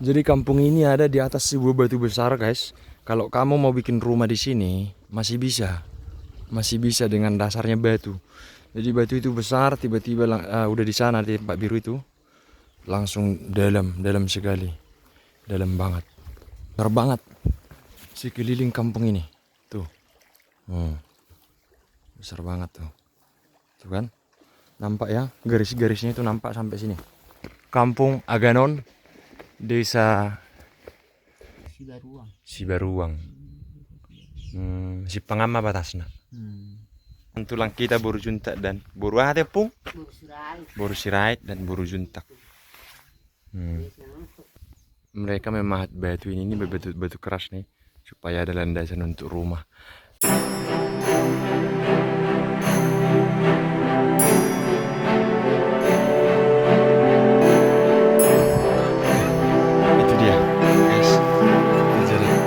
Jadi kampung ini ada di atas sebuah batu besar, guys. Kalau kamu mau bikin rumah di sini, masih bisa. Masih bisa dengan dasarnya batu. Jadi batu itu besar, tiba-tiba udah di sana di tempat biru itu, langsung dalam, dalam sekali. Dalam banget. Besar banget sekeliling kampung ini. Tuh. Hmm, besar banget tuh. Tuh kan? Nampak ya? Garis-garisnya itu nampak sampai sini. Kampung Aganon, Desa Sibaruang. Sibaruang. Si pengama batasna. Tulang kita buru juntak dan buru hati pung, Surai. buru sirait dan buru juntak. Mereka memahat batu ini batu keras nih supaya ada landasan untuk rumah. Itu dia, guys. Itu jalan.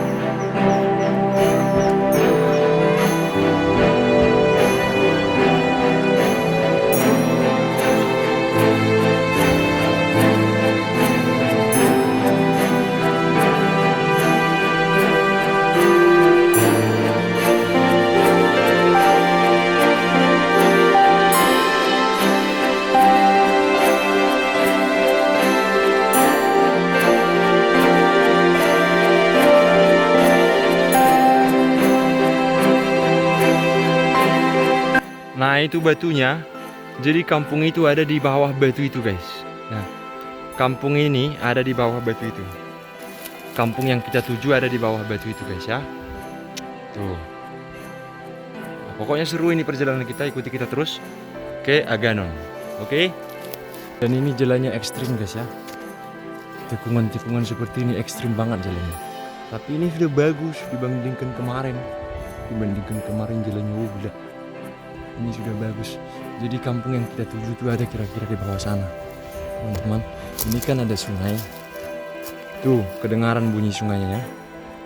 Nah itu batunya. Jadi kampung itu ada di bawah batu itu, guys. Nah, kampung ini ada di bawah batu itu. Kampung yang kita tuju ada di bawah batu itu, guys ya. Tuh. Nah, pokoknya seru ini perjalanan kita, ikuti kita terus ke Aganon. Oke? Dan ini jalannya ekstrim, guys ya. Tikungan-tikungan seperti ini ekstrim banget jalannya. Tapi ini sudah bagus dibandingkan kemarin. Dibandingkan kemarin jalannya gila. Ini sudah bagus. Jadi kampung yang kita tuju itu ada kira-kira di bawah sana. Teman-teman, ini kan ada sungai. Tuh, kedengaran bunyi sungainya ya.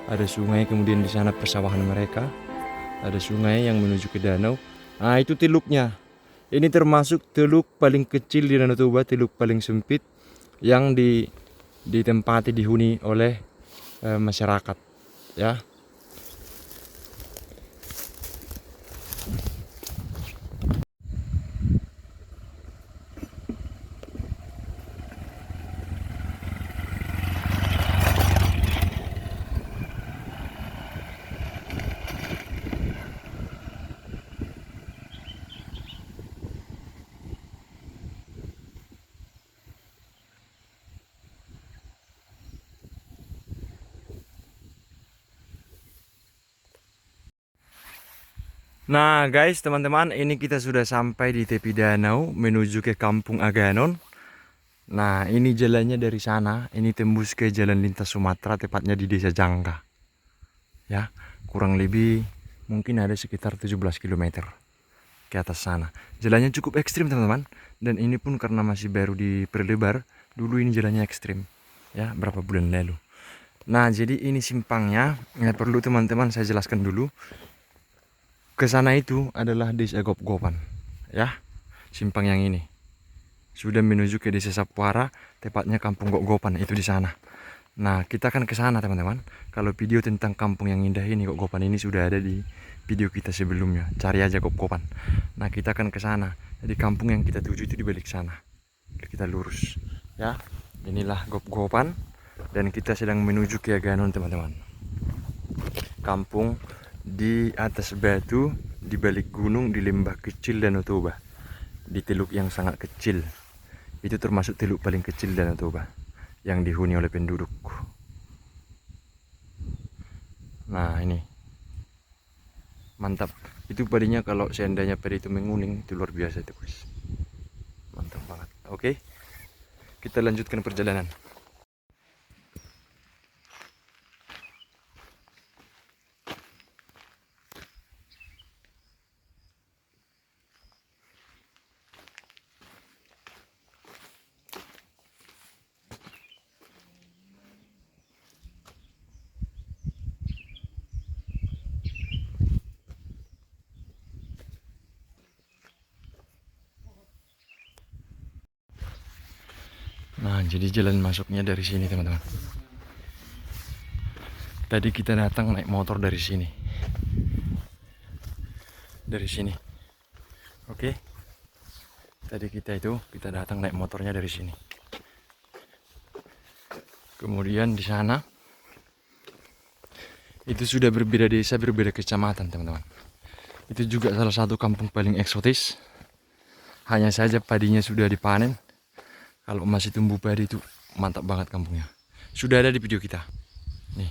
Ada sungai, kemudian di sana persawahan mereka. Ada sungai yang menuju ke danau. Nah, itu teluknya. Ini termasuk teluk paling kecil di Danau Toba, teluk paling sempit yang ditempati dihuni oleh masyarakat, ya. Nah guys, teman-teman, ini kita sudah sampai di tepi danau menuju ke Kampung Aganon. Nah, ini jalannya dari sana, ini tembus ke jalan lintas Sumatera, tepatnya di Desa Jangka. Ya, kurang lebih mungkin ada sekitar 17 km ke atas sana. Jalannya cukup ekstrim, teman-teman. Dan ini pun karena masih baru diperlebar, dulu ini jalannya ekstrim. Ya, berapa bulan lalu. Nah, jadi ini simpangnya. Ya, perlu teman-teman saya jelaskan dulu. Ke sana itu adalah Desa Gop-Gopan, ya. Simpang yang ini sudah menuju ke Desa Sapuara, tepatnya Kampung Gop-Gopan itu di sana. Nah, kita akan ke sana, teman-teman. Kalau video tentang kampung yang indah ini, Gop-Gopan ini sudah ada di video kita sebelumnya. Cari aja Gop-Gopan. Nah, kita akan ke sana. Jadi kampung yang kita tuju itu di balik sana. Kita lurus, ya. Inilah Gop-Gopan dan kita sedang menuju ke Aganon, teman-teman. Kampung di atas batu, di balik gunung, di lembah kecil Danau Toba, di teluk yang sangat kecil. Itu termasuk teluk paling kecil Danau Toba yang dihuni oleh penduduk. Nah, ini mantap. Itu padinya kalau seandainya padi itu menguning, itu luar biasa itu, guys. Mantap banget. Oke, kita lanjutkan perjalanan. Nah, Nah, jadi jalan masuknya dari sini teman-teman. Tadi kita datang naik motor dari sini. Dari sini. Oke. Tadi kita datang naik motornya dari sini. Kemudian di sana itu sudah berbeda desa, berbeda kecamatan, teman-teman. Itu juga salah satu kampung paling eksotis. Hanya saja padinya sudah dipanen. Kalau masih tumbuh padi itu mantap banget kampungnya. Sudah ada di video kita. Nih.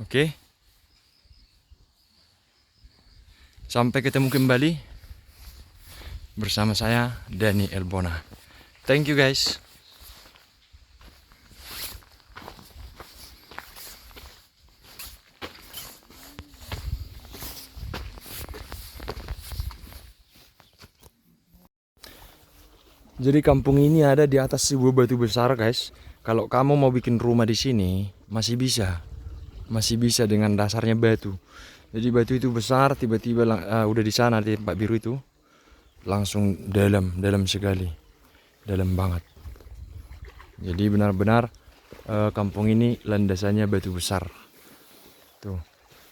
Oke. Sampai ketemu kembali bersama saya Dani Elbona. Thank you guys. Jadi kampung ini ada di atas sebuah batu besar, guys. Kalau kamu mau bikin rumah di sini, masih bisa. Masih bisa dengan dasarnya batu. Jadi batu itu besar, tiba-tiba udah di sana di tempat biru itu. Langsung dalam sekali. Dalam banget. Jadi benar-benar kampung ini landasannya batu besar. Tuh.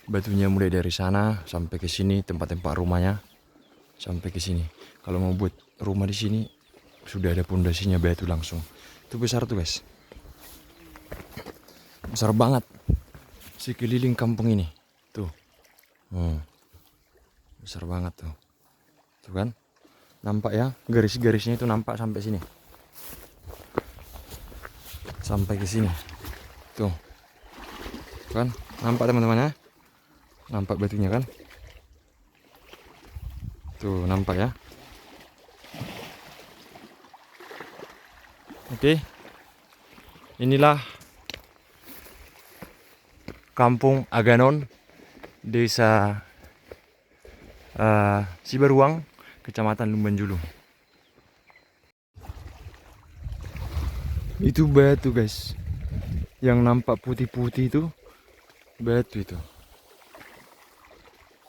Batunya mulai dari sana sampai ke sini, tempat-tempat rumahnya sampai ke sini. Kalau mau buat rumah di sini sudah ada pondasinya batu langsung. Itu besar tuh, guys. Besar banget. Sekeliling kampung ini. Tuh. Besar banget tuh. Tuh kan? Nampak ya? Garis-garisnya itu nampak sampai sini. Sampai ke sini. Tuh. Kan? Nampak teman-teman ya? Nampak batunya kan? Tuh, nampak ya? Oke. Inilah Kampung Aganon, Desa Sibaruang, Kecamatan Lumbanjulung. Itu batu, guys. Yang nampak putih-putih itu batu itu.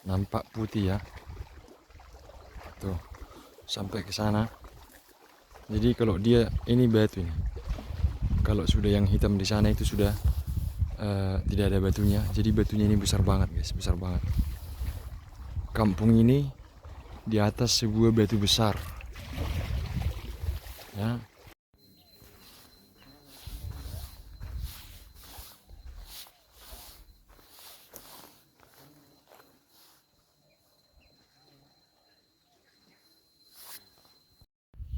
Nampak putih ya. Tuh, sampai ke sana. Jadi kalau dia ini batu ini. Kalau sudah yang hitam di sana itu sudah tidak ada batunya. Jadi batunya ini besar banget, guys, besar banget. Kampung ini di atas sebuah batu besar. Ya.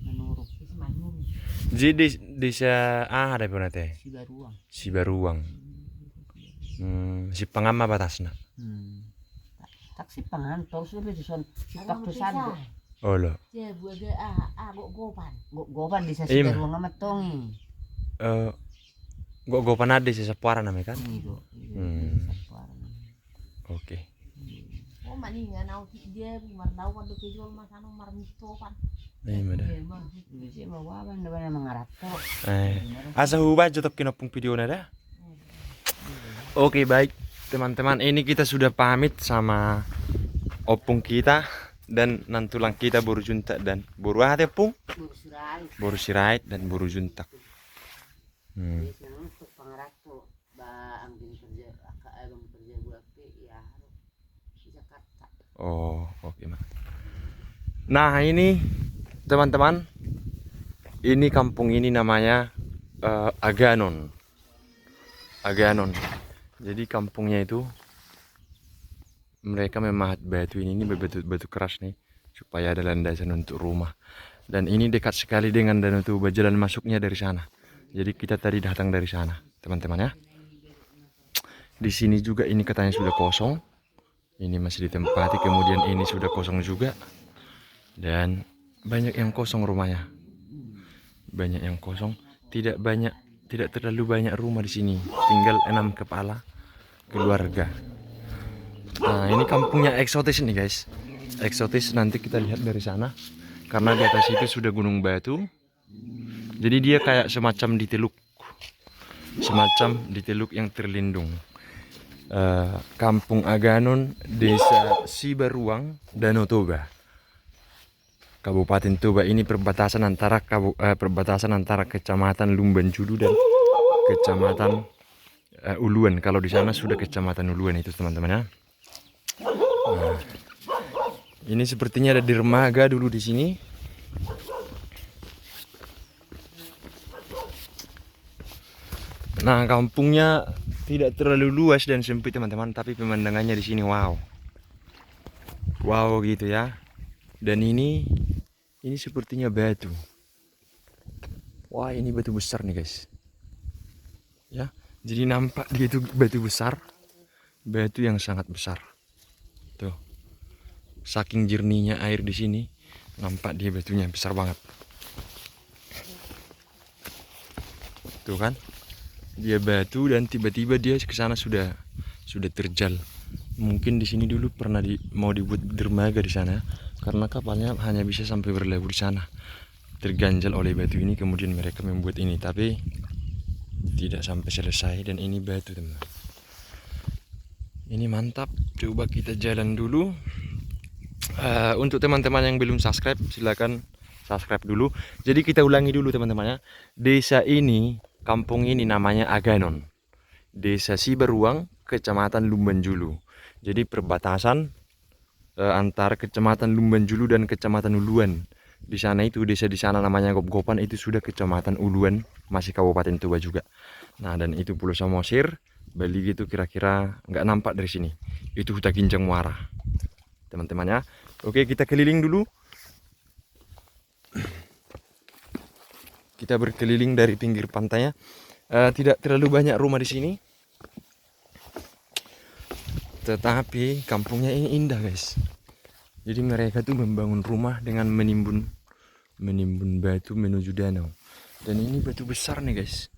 Menurut itu Manurung. Jadi desa ada pun teh. Sibaruang. Sibaruang. Si pangama batasna. Tak si pangantol sudah disusun sipak tusan. Oh lo. Ya buat gopan. Gopan di Sibaruang amat tongi. Gue panade sih sepuaran namanya kan. Oke. Oh maningan au dia mardaw kan do kejual masano marmito kan. Nih mana. Bisa bawa ban da mengarap to. Asa hubah jotok kinopung video nada. Oke, baik teman-teman, ini kita sudah pamit sama opung kita dan nantulang kita Boru Juntak dan Boru apa pung? Boru Sirait dan Boru Juntak. Untuk pangarato ba ang kerja abang kerja buat ya di Jakarta. Oh, oke, Mas. Nah, ini teman-teman, ini kampung ini namanya Aganon. Aganon. Jadi kampungnya itu mereka memahat batu ini batu keras nih supaya ada landasan untuk rumah. Dan ini dekat sekali dengan Danau Toba, jalan masuknya dari sana. Jadi kita tadi datang dari sana, teman-teman ya. Di sini juga ini katanya sudah kosong. Ini masih ditempati, kemudian ini sudah kosong juga. Dan banyak yang kosong rumahnya. Banyak yang kosong, tidak terlalu banyak rumah di sini. Tinggal 6 kepala keluarga. Nah, ini kampungnya eksotis nih, guys. Eksotis, nanti kita lihat dari sana. Karena di atas itu sudah gunung batu. Jadi dia kayak semacam diteluk. Semacam diteluk yang terlindung. Kampung Aganon, Desa Sibaruang, Danau Toba. Kabupaten Toba. Ini perbatasan antara perbatasan antara Kecamatan Lumban Julu dan Kecamatan Uluan. Kalau di sana sudah Kecamatan Uluan itu teman-teman ya. Nah, ini sepertinya ada dermaga dulu di sini. Nah, kampungnya tidak terlalu luas dan sempit teman-teman, tapi pemandangannya di sini wow. Wow gitu ya. Dan ini sepertinya batu. Wah, ini batu besar nih guys. Ya, jadi nampak dia itu batu besar. Batu yang sangat besar. Tuh. Saking jernihnya air di sini, nampak dia batunya besar banget. Tuh kan? Dia batu dan tiba-tiba dia ke sana sudah terjal. Mungkin di sini dulu pernah mau dibuat dermaga di sana karena kapalnya hanya bisa sampai berlabuh di sana. Terganjal oleh batu ini, kemudian mereka membuat ini, tapi tidak sampai selesai. Dan ini batu teman. Ini mantap. Coba kita jalan dulu. Untuk teman-teman yang belum subscribe, silakan subscribe dulu. Jadi kita ulangi dulu teman-teman ya. Desa ini, kampung ini namanya Aganon. Desa Siberuang, Kecamatan Lumban Julu. Jadi perbatasan antara Kecamatan Lumban Julu dan Kecamatan Uluan. Di sana itu desa di sana namanya Gop-Gopan, itu sudah Kecamatan Uluan, masih Kabupaten Toba juga. Nah, dan itu Pulau Samosir, Bali gitu kira-kira nggak nampak dari sini. Itu Huta Ginjang Muara. Teman-teman ya. Oke, kita keliling dulu. Kita berkeliling dari pinggir pantainya. Tidak terlalu banyak rumah di sini. Tetapi kampungnya ini indah guys. Jadi mereka tuh membangun rumah dengan menimbun batu menuju danau. Dan ini batu besar nih guys.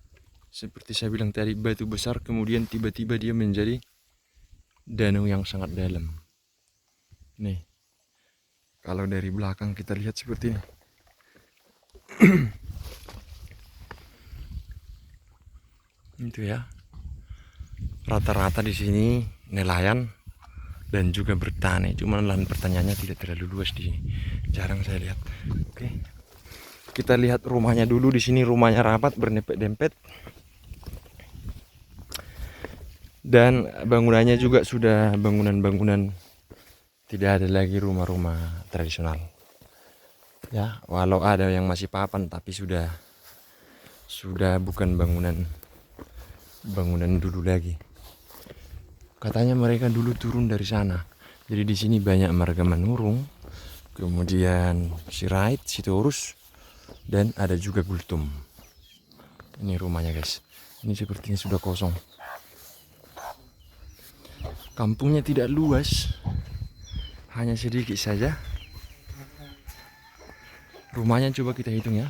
Seperti saya bilang tadi, batu besar kemudian tiba-tiba dia menjadi danau yang sangat dalam. Nih. Kalau dari belakang kita lihat seperti ini. Itu ya. Rata-rata di sini nelayan dan juga bertani. Cuma lahan pertaniannya tidak terlalu luas di sini. Jarang saya lihat. Oke. Kita lihat rumahnya dulu. Di sini rumahnya rapat berdempet-dempet. Dan bangunannya juga sudah bangunan-bangunan, tidak ada lagi rumah-rumah tradisional. Ya, walau ada yang masih papan tapi sudah bukan bangunan dulu lagi. Katanya mereka dulu turun dari sana. Jadi di sini banyak marga manurung, kemudian sirait, sitorus, dan ada juga gultum. Ini rumahnya guys. Ini sepertinya sudah kosong. Kampungnya tidak luas, hanya sedikit saja. Rumahnya coba kita hitung ya.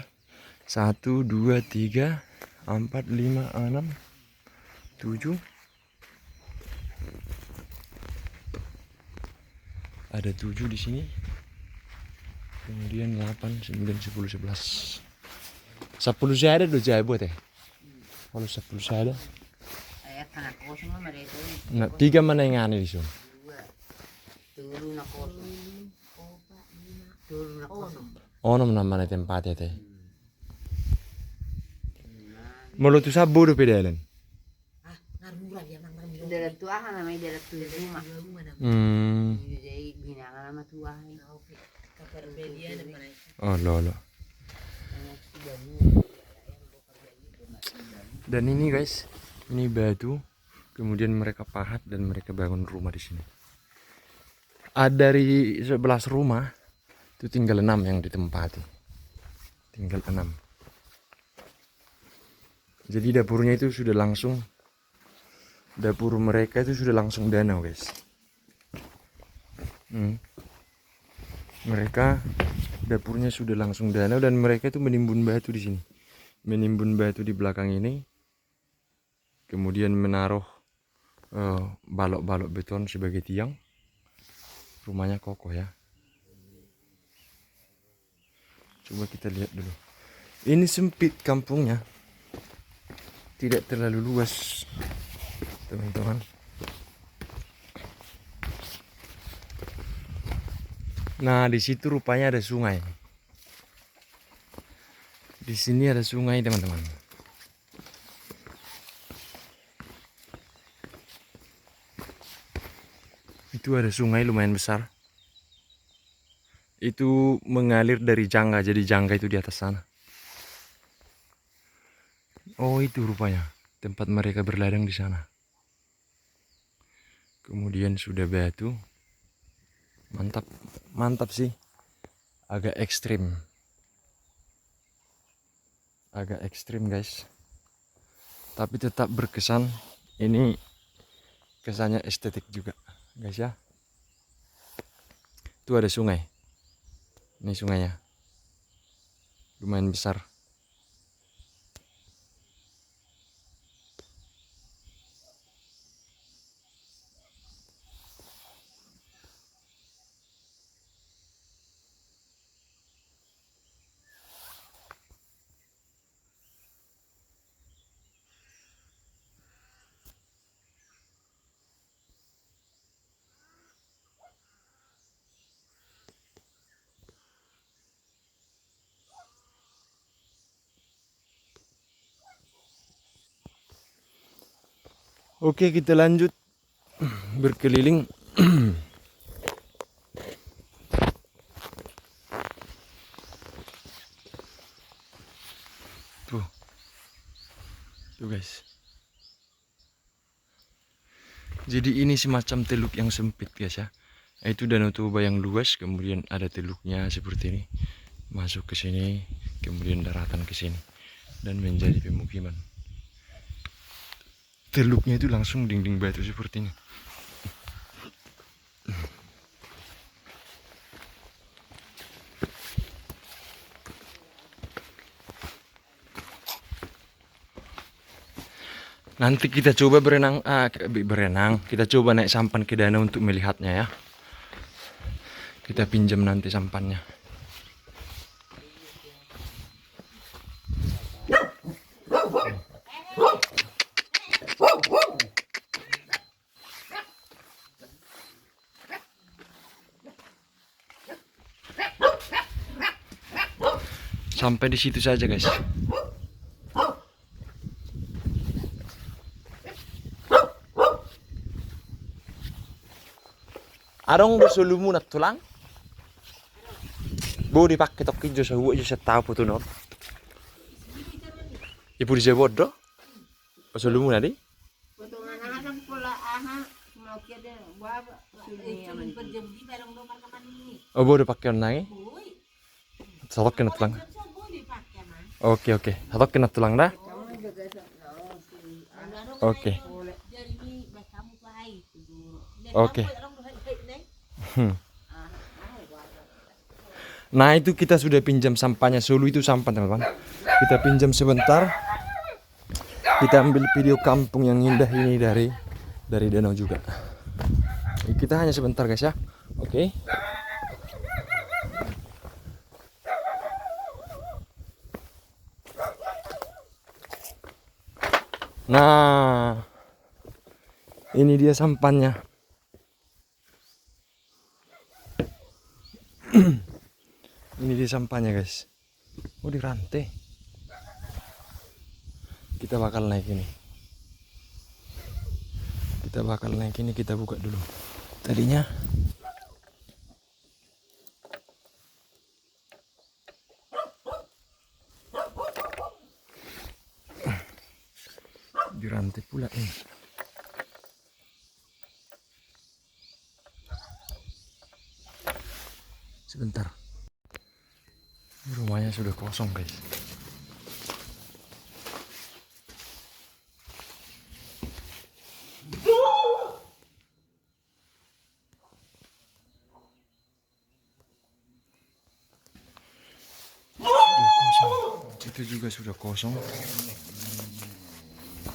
1, 2, 3, 4, 5, 6, 7. Ada 7 di sini. Kemudian 8, 9, 10, 11. 10 saya ada udah jaya buat ya. Kalau 10 saya ada. Tanah kosong mah mereka. Nah, 3 mana yang aneh di sini? Turun na kosong. Turun na kosong. Oh, nama tempatnya teh. Mulut tu sabu do pedalan. Darat tuahan namanya darat rumah. Jadi binangan nama tuahan. Oh, lolo. Dan ini guys, ini batu, kemudian mereka pahat dan mereka bangun rumah di sini. Dari 11 rumah itu tinggal 6 yang ditempati. Tinggal 6. Jadi dapurnya itu sudah langsung, dapur mereka itu sudah langsung danau guys. Mereka dapurnya sudah langsung danau dan mereka itu menimbun batu di sini. Menimbun batu di belakang ini. Kemudian menaruh balok-balok beton sebagai tiang. Rumahnya kokoh ya. Coba kita lihat dulu. Ini sempit kampungnya. Tidak terlalu luas, teman-teman. Nah, di situ rupanya ada sungai. Di sini ada sungai teman-teman. Itu ada sungai lumayan besar. Itu mengalir dari Jangga, jadi Jangga itu di atas sana. Oh itu rupanya tempat mereka berladang di sana. Kemudian sudah batu. Mantap, mantap sih. Agak ekstrim. Agak ekstrim guys. Tapi tetap berkesan. Ini kesannya estetik juga guys ya. Itu ada sungai. Ini sungainya. Lumayan besar. Oke, kita lanjut berkeliling. Tuh. Tuh guys. Jadi ini semacam teluk yang sempit guys ya. Itu Danau Toba yang luas, kemudian ada teluknya seperti ini. Masuk ke sini, kemudian daratan ke sini dan menjadi pemukiman. Teluknya itu langsung dinding batu seperti ini. Nanti kita coba berenang, kita coba naik sampan ke danau untuk melihatnya ya. Kita pinjam nanti sampannya. Sampai di situ saja guys. Arong bersulumu nak tulang. Bo dipakai toki jo sawu jo setau putu not. Ibu di jebot do. Bersulumu nadi. Potongan anak pula aha mau kira baba sini aman. Oh bo dipakai nangi. Satok kena tulang. Oke. Satok kena tulang dah. Oke. Oke. Nah itu kita sudah pinjam sampahnya. Sulu itu sampah teman-teman. Kita pinjam sebentar. Kita ambil video kampung yang indah ini dari danau juga. Kita hanya sebentar guys ya. Oke. Nah, ini dia sampannya. Ini dia sampahnya guys. Oh di rantai. Kita bakal naik ini. Kita buka dulu. Tadinya di rantai pula ini. Sebentar. Rumahnya sudah kosong guys. Itu juga sudah kosong.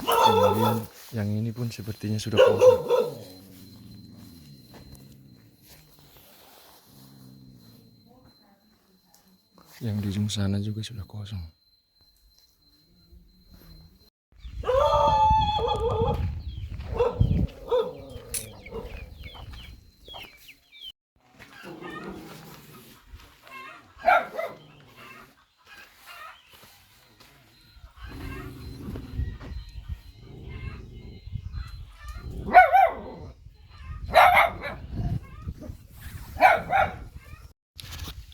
Kemudian yang ini pun sepertinya sudah kosong. Yang di ujung sana juga sudah kosong.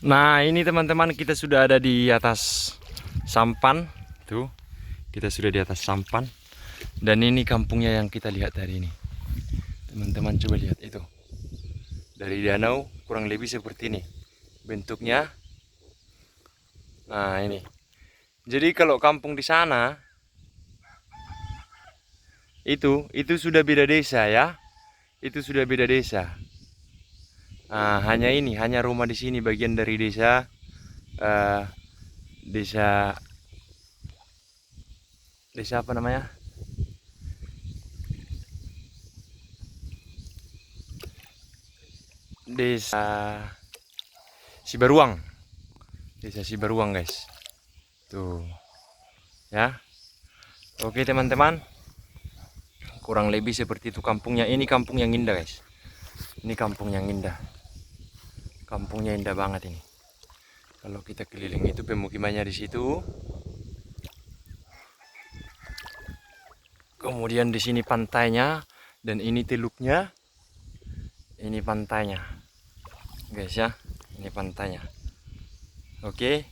Nah, ini teman-teman, kita sudah ada di atas sampan. Tuh, kita sudah di atas sampan. Dan ini kampungnya yang kita lihat tadi ini. Teman-teman coba lihat itu. Dari danau kurang lebih seperti ini bentuknya. Nah, ini. Jadi kalau kampung di sana itu sudah beda desa ya. Itu sudah beda desa. Nah, hanya rumah di sini bagian dari desa eh, desa desa apa namanya? Desa Sibaruang. Desa Sibaruang, guys. Tuh. Ya. Oke, teman-teman. Kurang lebih seperti itu kampungnya. Ini kampung yang indah, guys. Ini kampung yang indah. Kampungnya indah banget ini. Kalau kita keliling itu pemukimannya di situ. Kemudian di sini pantainya dan ini teluknya. Ini pantainya. Guys ya, ini pantainya. Oke.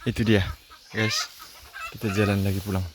Itu dia, guys. Kita jalan lagi pulang.